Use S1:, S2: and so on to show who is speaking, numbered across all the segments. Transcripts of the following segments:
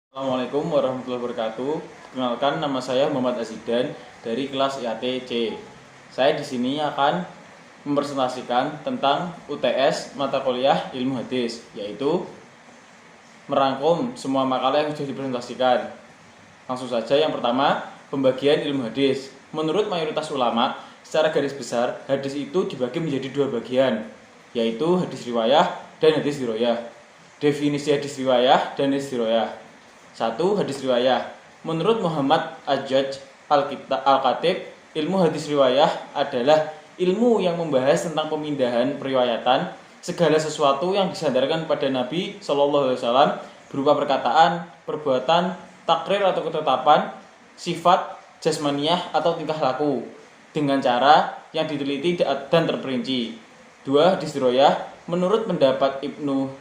S1: Assalamualaikum warahmatullahi wabarakatuh. Kenalkan, nama saya Muhammad Azidan dari kelas IAT C. Saya di sini akan mempresentasikan tentang UTS mata kuliah Ilmu Hadis, yaitu merangkum semua makalah yang sudah dipresentasikan. Langsung saja, yang pertama, pembagian ilmu hadis. Menurut mayoritas ulama, secara garis besar, hadis itu dibagi menjadi dua bagian, yaitu hadis riwayah dan hadis diroyah. Definisi hadis riwayah dan hadis diroyah. 1. Hadis riwayah. Menurut Muhammad Ajaj Al-Khatib, ilmu hadis riwayah adalah ilmu yang membahas tentang pemindahan periwayatan segala sesuatu yang disandarkan pada Nabi SAW berupa perkataan, perbuatan, takrir atau ketetapan, sifat, jasmaniyah atau tingkah laku dengan cara yang diteliti dan terperinci. 2. Hadis diroyah. Menurut pendapat Ibnu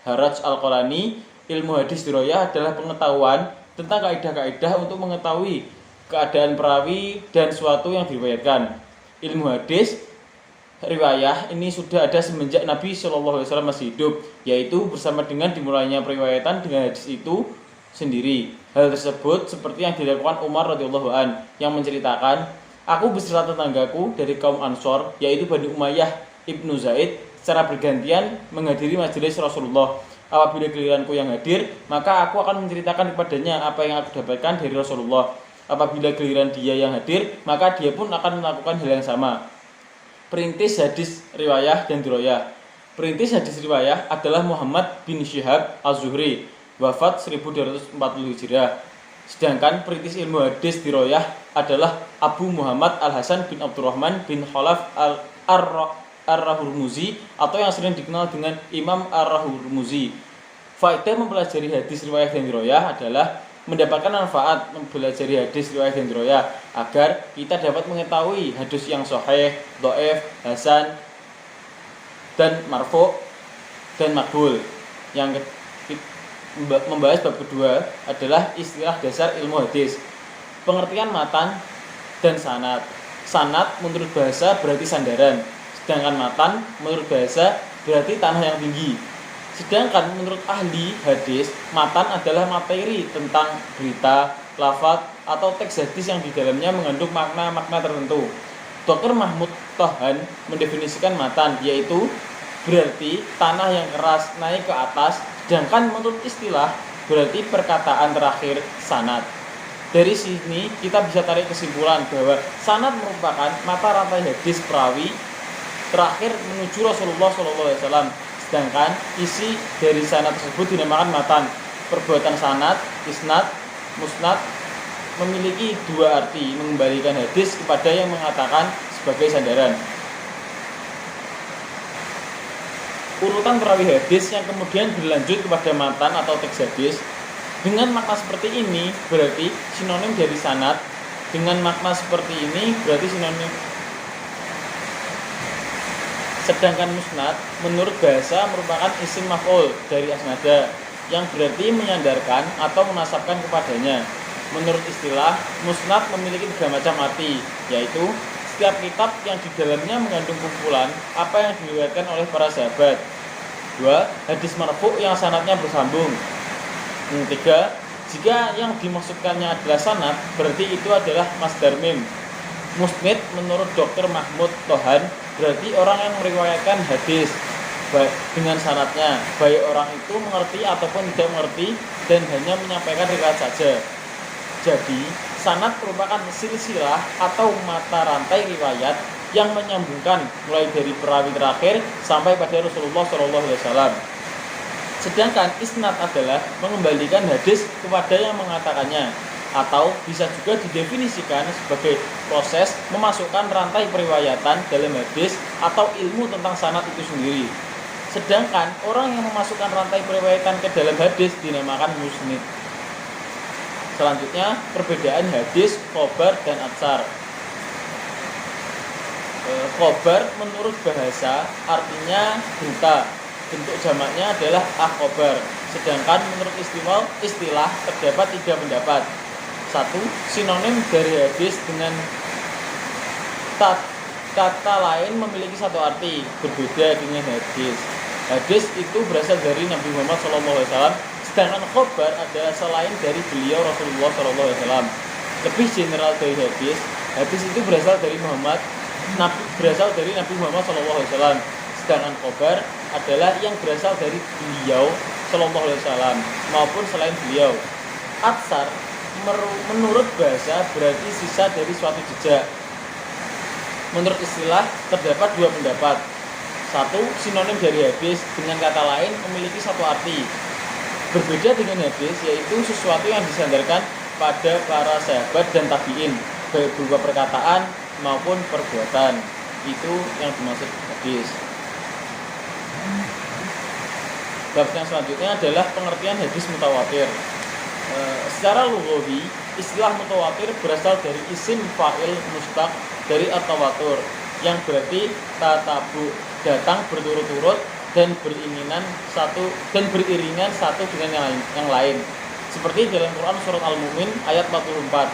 S1: Haraj Al-Qolani, ilmu hadis diroyah adalah pengetahuan tentang kaidah-kaidah untuk mengetahui keadaan perawi dan suatu yang diriwayatkan. Ilmu hadis riwayah ini sudah ada semenjak Nabi SAW masih hidup, yaitu bersama dengan dimulainya periwayatan dengan hadis itu sendiri. Hal tersebut seperti yang dilakukan Umar radhiyallahu an yang menceritakan, "Aku beserta tetanggaku dari kaum Ansor, yaitu Bani Umayyah Ibnu Zaid, secara bergantian menghadiri majelis Rasulullah. Apabila giliranku yang hadir, maka aku akan menceritakan kepadanya apa yang aku dapatkan dari Rasulullah. Apabila giliran dia yang hadir, maka dia pun akan melakukan hal yang sama." Perintis hadis riwayah dan diroyah. Perintis hadis riwayah adalah Muhammad bin Syihab Az-Zuhri, wafat 1240 Hijriah. Sedangkan perintis ilmu hadis diroyah adalah Abu Muhammad Al-Hasan bin Abdurrahman bin Khalaf Ar-Rahurmuzi atau yang sering dikenal dengan Imam Ar-Rahurmuzi. Faedah mempelajari hadis riwayah dan diroyah adalah mendapatkan manfaat mempelajari hadis riwayah dan diroyah agar kita dapat mengetahui hadis yang sahih, dhaif, hasan, dan marfu dan maqbul. Yang membahas bab kedua adalah istilah dasar ilmu hadis. Pengertian matan dan sanad. Sanad menurut bahasa berarti sandaran, sedangkan matan menurut bahasa berarti tanah yang tinggi. Sedangkan menurut ahli hadis, matan adalah materi tentang berita, lafaz, atau teks hadis yang di dalamnya mengandung makna-makna tertentu. Dr. Mahmud Tohan mendefinisikan matan, yaitu berarti tanah yang keras naik ke atas, sedangkan menurut istilah berarti perkataan terakhir sanad. Dari sini kita bisa tarik kesimpulan bahwa sanad merupakan mata rantai hadis perawi terakhir menuju Rasulullah SAW. Sedangkan isi dari sanad tersebut dinamakan matan. Perbuatan sanad, isnad, musnad memiliki dua arti, mengembalikan hadis kepada yang mengatakan sebagai sandaran. Urutan perawi hadis yang kemudian berlanjut kepada matan atau teks hadis dengan makna seperti ini berarti sinonim dari sanad. Dengan makna seperti ini berarti sinonim. Sedangkan musnad menurut bahasa merupakan isim maf'ul dari asnada yang berarti menyandarkan atau menasabkan kepadanya. Menurut istilah, musnad memiliki tiga macam arti, yaitu setiap kitab yang di dalamnya mengandung kumpulan apa yang diriwayatkan oleh para sahabat. 2. Hadis marfu' yang sanadnya bersambung. 3. Jika yang dimaksudkannya adalah sanad, berarti itu adalah masdar mim. Musnid menurut Dr. Mahmud Tohan berarti orang yang meriwayatkan hadis baik dengan sanadnya, baik orang itu mengerti ataupun tidak mengerti dan hanya menyampaikan riwayat saja. Jadi, sanad merupakan silsilah atau mata rantai riwayat yang menyambungkan mulai dari perawi terakhir sampai pada Rasulullah SAW. Sedangkan isnad adalah mengembalikan hadis kepada yang mengatakannya, atau bisa juga didefinisikan sebagai proses memasukkan rantai periwayatan dalam hadis atau ilmu tentang sanad itu sendiri. Sedangkan orang yang memasukkan rantai periwayatan ke dalam hadis dinamakan musnid. Selanjutnya, perbedaan hadis, khobar, dan atsar. Khobar menurut bahasa artinya berita, bentuk jamaknya adalah akhbar. Sedangkan menurut istilah terdapat tiga pendapat. 1. Sinonim dari hadis dengan kata lain memiliki satu arti berbeda dengan hadis. Hadis itu berasal dari Nabi Muhammad SAW, Sedangkan khobar adalah selain dari beliau Rasulullah SAW. Lebih general dari hadis. Hadis itu berasal dari Nabi Muhammad SAW. Sedangkan khobar adalah yang berasal dari beliau SAW maupun selain beliau. Atsar menurut bahasa berarti sisa dari suatu jejak. Menurut istilah terdapat dua pendapat. Satu, sinonim dari hadis dengan kata lain memiliki satu arti. Berbeda dengan hadis, yaitu sesuatu yang disandarkan pada para sahabat dan tabi'in, baik berupa perkataan maupun perbuatan. Itu yang dimaksud hadis. Bab yang selanjutnya adalah pengertian hadis mutawatir. Secara lughawi, istilah mutawatir berasal dari isim fa'il mustaq dari at-tawatur, yang berarti tatabu, datang berturut-turut dan beriringan satu dengan yang lain. Seperti dalam Quran surat Al-Mu'min ayat 44.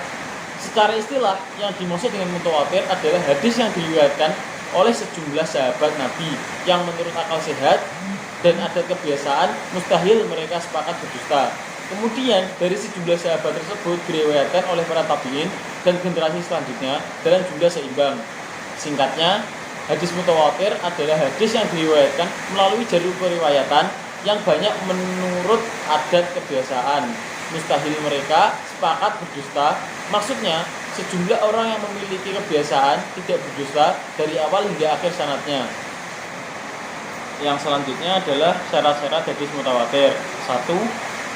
S1: Secara istilah, yang dimaksud dengan mutawatir adalah hadis yang diriwayatkan oleh sejumlah sahabat Nabi yang menurut akal sehat dan adat kebiasaan mustahil mereka sepakat berdusta. Kemudian dari sejumlah sahabat tersebut diriwayatkan oleh para tabi'in dan generasi selanjutnya dalam jumlah seimbang. Singkatnya, hadis mutawatir adalah hadis yang diriwayatkan melalui jalur periwayatan yang banyak menurut adat kebiasaan. Mustahil mereka sepakat berdusta. Maksudnya, sejumlah orang yang memiliki kebiasaan tidak berdusta dari awal hingga akhir sanadnya. Yang selanjutnya adalah syarat-syarat hadis mutawatir. 1.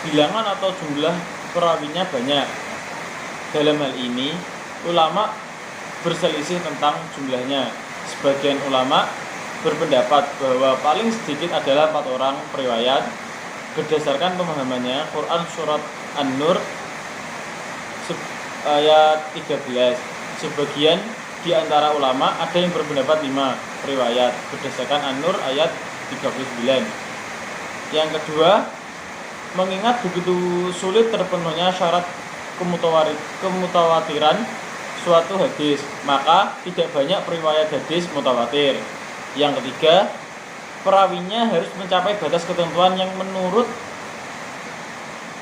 S1: Bilangan atau jumlah perawinya banyak. Dalam hal ini, ulama berselisih tentang jumlahnya. Sebagian ulama berpendapat bahwa paling sedikit adalah 4 orang periwayat berdasarkan pemahamannya Quran surat An-Nur ayat 13. Sebagian di antara ulama ada yang berpendapat 5 periwayat berdasarkan An-Nur ayat 39. Yang kedua, mengingat begitu sulit terpenuhnya syarat kemutawatiran suatu hadis, maka tidak banyak periwayat hadis mutawatir. Yang ketiga, perawinya harus mencapai batas ketentuan yang menurut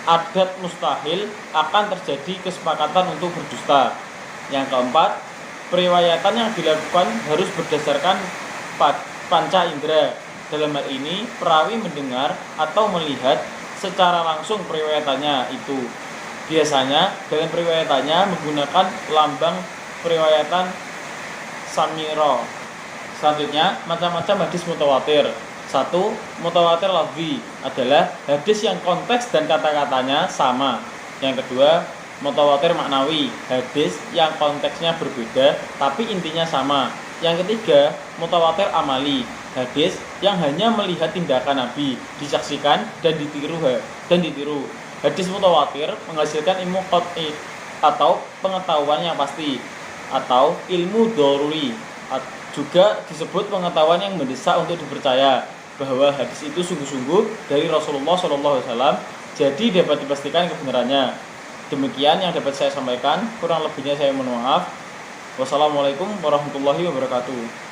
S1: adat mustahil akan terjadi kesepakatan untuk berdusta. Yang keempat, periwayatan yang dilakukan harus berdasarkan panca indera. Dalam hal ini, perawi mendengar atau melihat secara langsung periwayatannya itu. Biasanya dalam periwayatannya menggunakan lambang periwayatan samiro. Selanjutnya, macam-macam hadis mutawatir. 1. Mutawatir lafzi adalah hadis yang konteks dan kata-katanya sama. Yang kedua, mutawatir maknawi, hadis yang konteksnya berbeda tapi intinya sama. Yang ketiga, mutawatir amali, hadis yang hanya melihat tindakan Nabi, disaksikan dan ditiru. Hadis mutawatir menghasilkan ilmu qat'i atau pengetahuan yang pasti atau ilmu daruri. Juga disebut pengetahuan yang mendesak untuk dipercaya bahwa hadis itu sungguh-sungguh dari Rasulullah SAW, jadi dapat dipastikan kebenarannya. Demikian yang dapat saya sampaikan, kurang lebihnya saya mohon maaf. Wassalamualaikum warahmatullahi wabarakatuh.